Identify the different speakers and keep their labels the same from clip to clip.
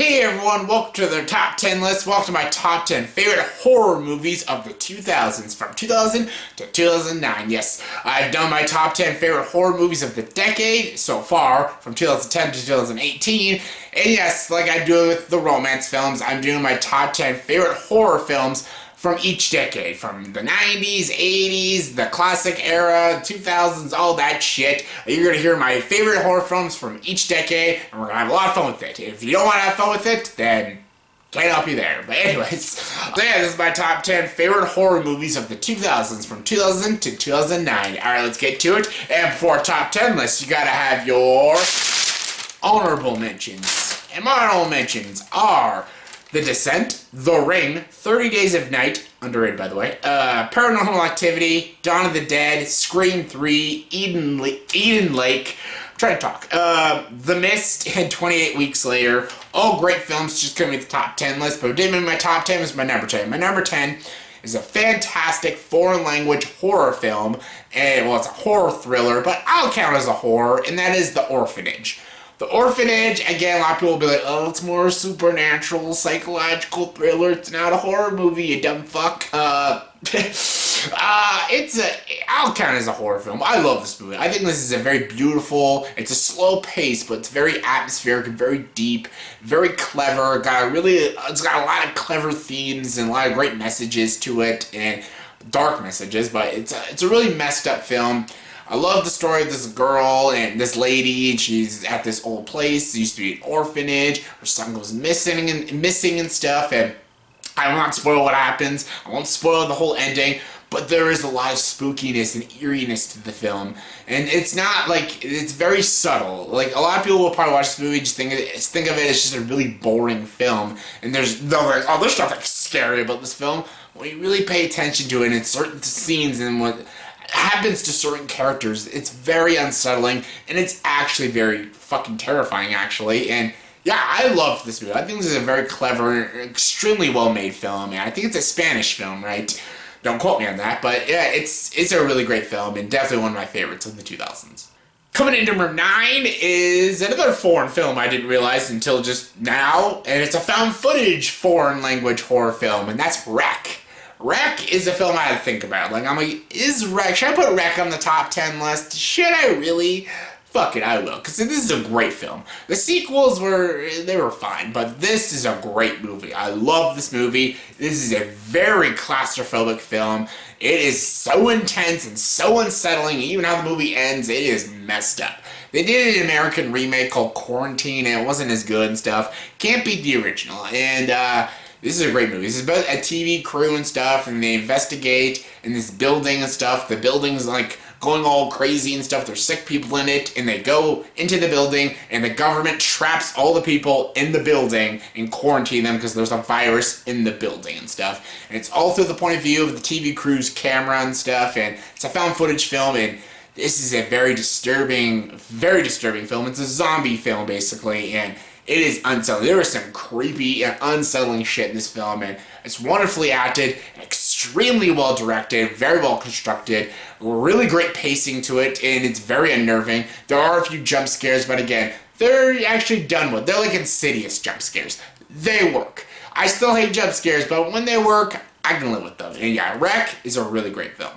Speaker 1: Hey everyone, welcome to the top 10 list. Welcome to my top 10 favorite horror movies of the 2000s, from 2000 to 2009. Yes, I've done my top 10 favorite horror movies of the decade so far, from 2010 to 2018. And yes, like I do with the romance films, I'm doing my top 10 favorite horror films from each decade, from the 90s, 80s, the classic era, 2000s, all that shit. You're going to hear my favorite horror films from each decade, and we're going to have a lot of fun with it. If you don't want to have fun with it, then can't help you there. But anyways, so yeah, this is my top 10 favorite horror movies of the 2000s, from 2000 to 2009. Alright, let's get to it. And for a top 10 list, you gotta have your honorable mentions. And my honorable mentions are The Descent, The Ring, 30 Days of Night, underrated by the way, Paranormal Activity, Dawn of the Dead, Scream 3, Eden Lake, I'm trying to talk, The Mist, and 28 Weeks Later. All great films, just couldn't make the top 10 list, but what did make my top 10 was my number 10. My number 10 is a fantastic foreign language horror film, and well, it's a horror thriller, but I'll count it as a horror, and that is The Orphanage. The Orphanage, again, a lot of people will be like, oh, it's more supernatural, psychological thriller, it's not a horror movie, you dumb fuck. I'll count it as a horror film. I love this movie. I think this is a very beautiful, it's a slow pace, but it's very atmospheric and very deep, very clever. It's got a lot of clever themes and a lot of great messages to it, and dark messages, but it's a really messed up film. I love the story of this girl and this lady, and she's at this old place. It used to be an orphanage. Her son goes missing and stuff, and I will not spoil what happens. I won't spoil the whole ending, but there is a lot of spookiness and eeriness to the film, and it's not like, it's very subtle. Like, a lot of people will probably watch this movie just think of it as just a really boring film, and there's like, oh, there's nothing scary about this film. When you really pay attention to it and certain scenes and what happens to certain characters, it's very unsettling, and it's actually very fucking terrifying, actually. And yeah, I love this movie. I think this is a very clever, extremely well-made film, and I think it's a Spanish film, right? Don't quote me on that, but yeah, it's a really great film, and definitely one of my favorites of the 2000s. Coming in number 9 is another foreign film I didn't realize until just now, and it's a found footage foreign language horror film, and that's Wreck. Wreck is a film I had to think about. Like, I'm like, should I put Wreck on the top 10 list? Should I really? Fuck it, I will, because this is a great film. The sequels were fine, but this is a great movie. I love this movie. This is a very claustrophobic film. It is so intense and so unsettling. Even how the movie ends, it is messed up. They did an American remake called Quarantine, and it wasn't as good and stuff. Can't beat the original, and this is a great movie. This is about a TV crew and stuff, and they investigate in this building and stuff. The building's like going all crazy and stuff. There's sick people in it, and they go into the building, and the government traps all the people in the building and quarantine them because there's a virus in the building and stuff. And it's all through the point of view of the TV crew's camera and stuff, and it's a found footage film, and this is a very disturbing film. It's a zombie film, basically, and it is unsettling. There is some creepy and unsettling shit in this film, and it's wonderfully acted, extremely well directed, very well constructed, really great pacing to it, and it's very unnerving. There are a few jump scares, but again, they're actually done with. They're like Insidious jump scares. They work. I still hate jump scares, but when they work, I can live with them. And yeah, Wreck is a really great film.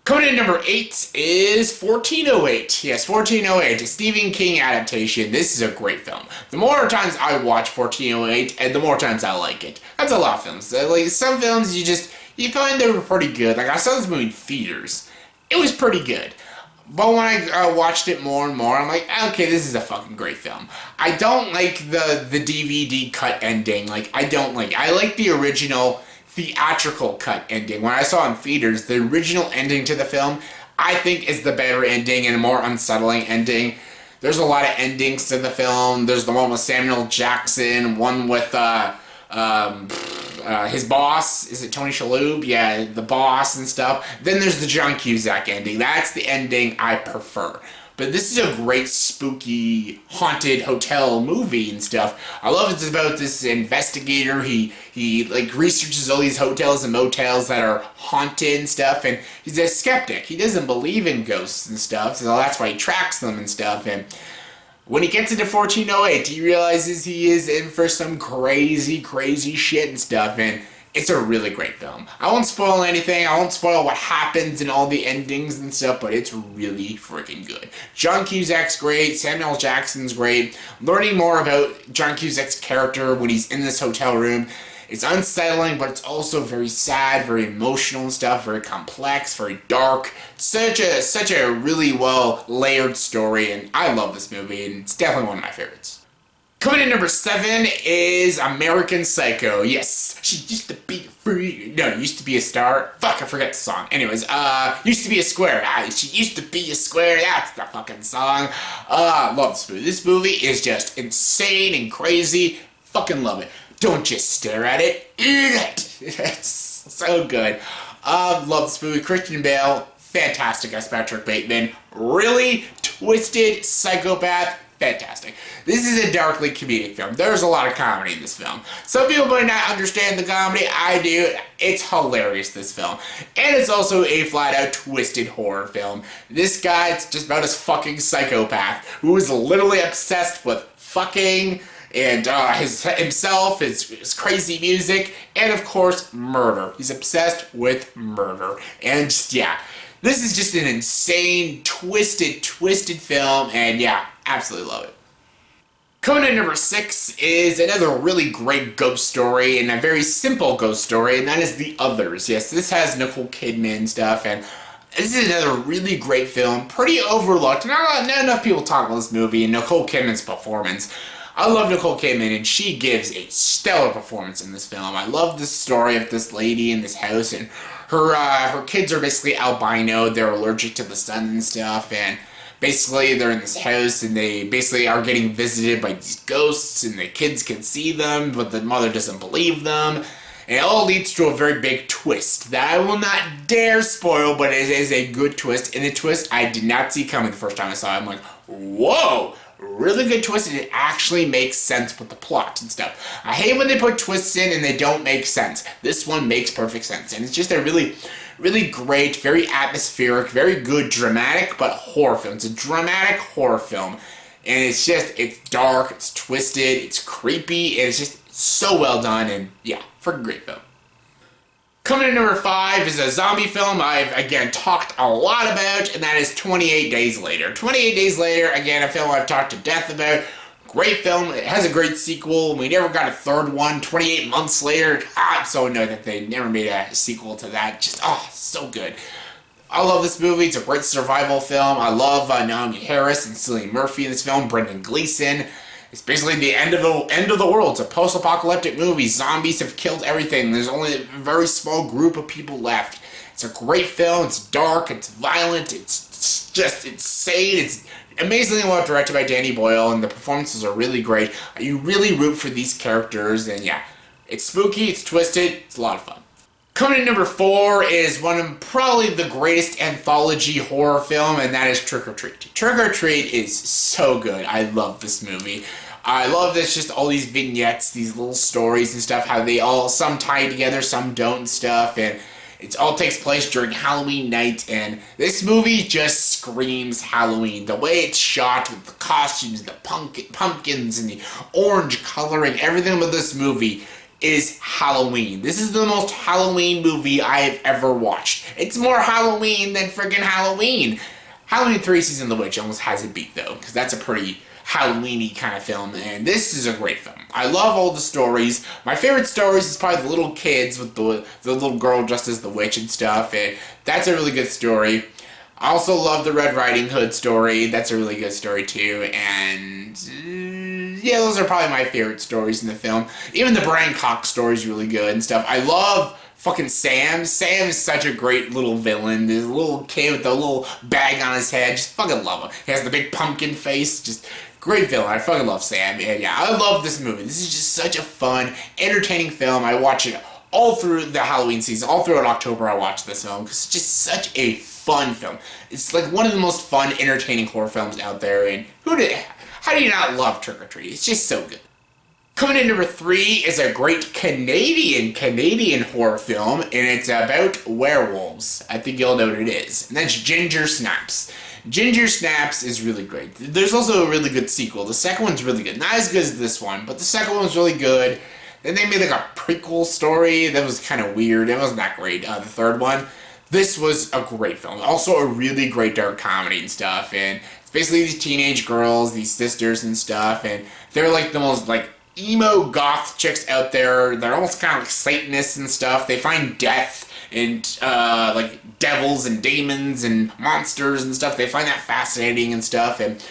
Speaker 1: Coming in number 8 is 1408. Yes, 1408, a Stephen King adaptation. This is a great film. The more times I watch 1408, and the more times I like it. That's a lot of films. Like, some films you find they were pretty good. Like, I saw this movie in theaters. It was pretty good. But when I watched it more and more, I'm like, okay, this is a fucking great film. I don't like the DVD cut ending. I like the original theatrical cut ending. When I saw it in theaters, the original ending to the film, I think, is the better ending and a more unsettling ending. There's a lot of endings to the film. There's the one with Samuel Jackson, one with his boss. Is it Tony Shalhoub? Yeah, the boss and stuff. Then there's the John Cusack ending. That's the ending I prefer. But this is a great, spooky, haunted hotel movie and stuff. I love it's about this investigator. He like researches all these hotels and motels that are haunted and stuff, and he's a skeptic. He doesn't believe in ghosts and stuff, so that's why he tracks them and stuff. And When he gets into 1408, he realizes he is in for some crazy, crazy shit and stuff, and it's a really great film. I won't spoil anything, I won't spoil what happens and all the endings and stuff, but it's really freaking good. John Cusack's great, Samuel L. Jackson's great. Learning more about John Cusack's character when he's in this hotel room, it's unsettling, but it's also very sad, very emotional and stuff, very complex, very dark. Such a really well layered story, and I love this movie, and it's definitely one of my favorites. Coming in number 7 is American Psycho. Yes, she used to be free. No, used to be a star. Fuck, I forget the song. Anyways, used to be a square. She used to be a square. That's the fucking song. Love this movie. This movie is just insane and crazy. Fucking love it. Don't just stare at it, eat it! It's so good. Love this movie. Christian Bale, fantastic as Patrick Bateman. Really twisted psychopath, fantastic. This is a darkly comedic film. There's a lot of comedy in this film. Some people might not understand the comedy. I do. It's hilarious, this film. And it's also a flat-out twisted horror film. This guy's just about this fucking psychopath who is literally obsessed with fucking and himself, his crazy music, and of course, murder. He's obsessed with murder. And just, yeah, this is just an insane, twisted film, and yeah, absolutely love it. Coming in number 6 is another really great ghost story, and a very simple ghost story, and that is The Others. Yes, this has Nicole Kidman stuff, and this is another really great film, pretty overlooked. Not enough people talk about this movie and Nicole Kidman's performance. I love Nicole Kidman, and she gives a stellar performance in this film. I love the story of this lady in this house, and her kids are basically albino. They're allergic to the sun and stuff, and basically they're in this house, and they basically are getting visited by these ghosts, and the kids can see them, but the mother doesn't believe them. And it all leads to a very big twist that I will not dare spoil, but it is a good twist, and a twist I did not see coming the first time I saw it. I'm like, whoa! Really good twist, and it actually makes sense with the plot and stuff. I hate when they put twists in and they don't make sense. This one makes perfect sense, and it's just a really, really great, very atmospheric, very good dramatic, but horror film. It's a dramatic horror film, and it's dark, it's twisted, it's creepy, and it's just so well done, and yeah, freaking great film. Coming in number 5 is a zombie film I've, again, talked a lot about, and that is 28 Days Later. 28 Days Later, again, a film I've talked to death about. Great film. It has a great sequel. We never got a third one. 28 months later. I'm so annoyed that they never made a sequel to that. Just, so good. I love this movie. It's a great survival film. I love Naomi Harris and Cillian Murphy in this film. Brendan Gleeson. It's basically the end of the world. It's a post-apocalyptic movie. Zombies have killed everything. There's only a very small group of people left. It's a great film. It's dark. It's violent. It's just insane. It's amazingly well directed by Danny Boyle, and the performances are really great. You really root for these characters, and yeah, it's spooky. It's twisted. It's a lot of fun. Coming in number 4 is one of probably the greatest anthology horror film, and that is Trick or Treat. Trick or Treat is so good. I love this movie. I love this, just all these vignettes, these little stories and stuff, how they all, some tie together, some don't and stuff, and it all takes place during Halloween night, and this movie just screams Halloween. The way it's shot with the costumes, the pumpkins, and the orange coloring, everything about this movie is Halloween. This is the most Halloween movie I have ever watched. It's more Halloween than friggin' Halloween. Halloween 3 Season of the Witch almost has it beat, though, because that's a pretty Halloween-y kind of film, and this is a great film. I love all the stories. My favorite stories is probably the little kids with the little girl dressed as the witch and stuff, and that's a really good story. I also love the Red Riding Hood story. That's a really good story, too, and yeah, those are probably my favorite stories in the film. Even the Brian Cox story is really good and stuff. I love fucking Sam. Sam is such a great little villain. This little kid with the little bag on his head. Just fucking love him. He has the big pumpkin face. Just great villain. I fucking love Sam. And yeah, I love this movie. This is just such a fun, entertaining film. I watch it all through the Halloween season. All throughout October I watch this film because it's just such a fun film. It's like one of the most fun, entertaining horror films out there. And how do you not love Trick or Treat? It's just so good. Coming in number 3 is a great Canadian horror film, and it's about werewolves. I think you'll know what it is. And that's Ginger Snaps. Ginger Snaps is really great. There's also a really good sequel. The second one's really good. Not as good as this one, but the second one's really good. Then they made like a prequel story that was kind of weird. It wasn't that great. The third one. This was a great film. Also a really great dark comedy and stuff. And it's basically these teenage girls, these sisters and stuff. And they're like the most like emo goth chicks out there. They're almost kind of like Satanists and stuff. They find death and like devils and demons and monsters and stuff. They find that fascinating and stuff. And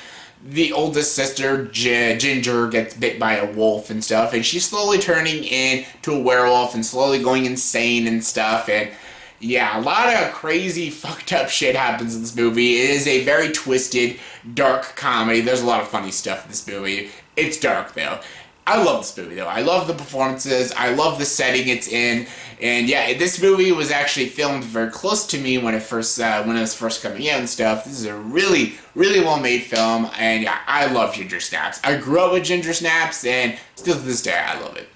Speaker 1: the oldest sister, Ginger, gets bit by a wolf and stuff. And she's slowly turning into a werewolf and slowly going insane and stuff. And yeah, a lot of crazy, fucked up shit happens in this movie. It is a very twisted, dark comedy. There's a lot of funny stuff in this movie. It's dark, though. I love this movie, though. I love the performances. I love the setting it's in. And yeah, this movie was actually filmed very close to me when it was first coming out and stuff. This is a really, really well-made film. And yeah, I love Ginger Snaps. I grew up with Ginger Snaps, and still to this day, I love it.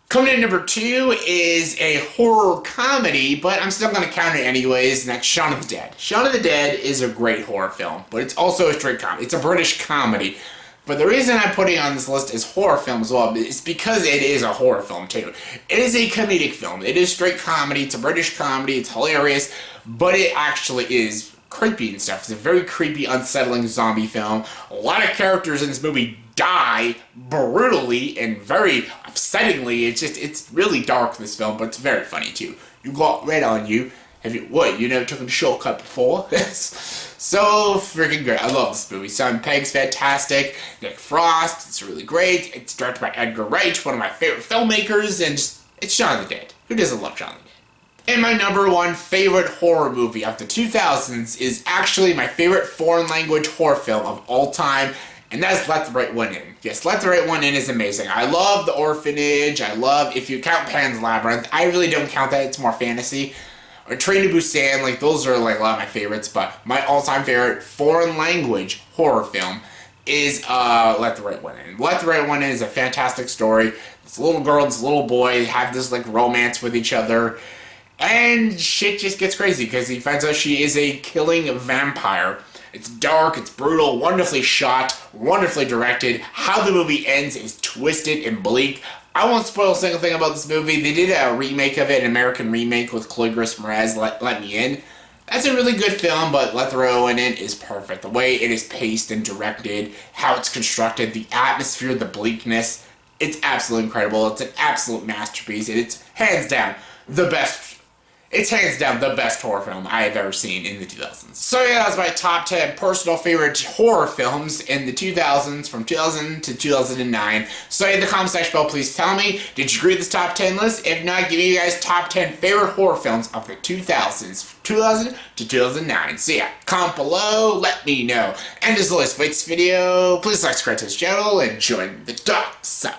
Speaker 1: Coming in number 2 is a horror comedy, but I'm still going to count it anyways, and that's Shaun of the Dead. Shaun of the Dead is a great horror film, but it's also a straight comedy. It's a British comedy. But the reason I'm putting it on this list as horror film as well is because it is a horror film too. It is a comedic film. It is straight comedy. It's a British comedy. It's hilarious, but it actually is creepy and stuff. It's a very creepy, unsettling zombie film. A lot of characters in this movie die brutally and very upsettingly. It's really dark, this film, but it's very funny too. You got red on you. You never took a shortcut before? So freaking great. I love this movie. Simon Pegg's fantastic. Nick Frost, it's really great. It's directed by Edgar Wright, one of my favorite filmmakers, and it's Shaun of the Dead. Who doesn't love Shaun of the Dead? And my number 1 favorite horror movie of the 2000s is actually my favorite foreign language horror film of all time, and that's Let the Right One In. Yes, Let the Right One In is amazing. I love The Orphanage. I love, if you count Pan's Labyrinth, I really don't count that. It's more fantasy. Or Train to Busan, like those are like a lot of my favorites, but my all-time favorite foreign language horror film is Let the Right One In. Let the Right One In is a fantastic story. This little girl and this little boy have this like romance with each other, and shit just gets crazy because he finds out she is a killing vampire. It's dark, it's brutal, wonderfully shot, wonderfully directed. How the movie ends is twisted and bleak. I won't spoil a single thing about this movie. They did a remake of it, an American remake with Chloe Grace Moretz, Let Me In. That's a really good film, but Let the Right One In is perfect. The way it is paced and directed, how it's constructed, the atmosphere, the bleakness, it's absolutely incredible. It's an absolute masterpiece, and it's hands down the best. It's hands down the best horror film I have ever seen in the 2000s. So yeah, that was my top 10 personal favorite horror films in the 2000s, from 2000 to 2009. So in the comment section below, please tell me, did you agree with this top 10 list? If not, give me you guys top 10 favorite horror films of the 2000s, 2000 to 2009. So yeah, comment below, let me know. And as always, for this video, please like, subscribe to this channel, and join the dark side.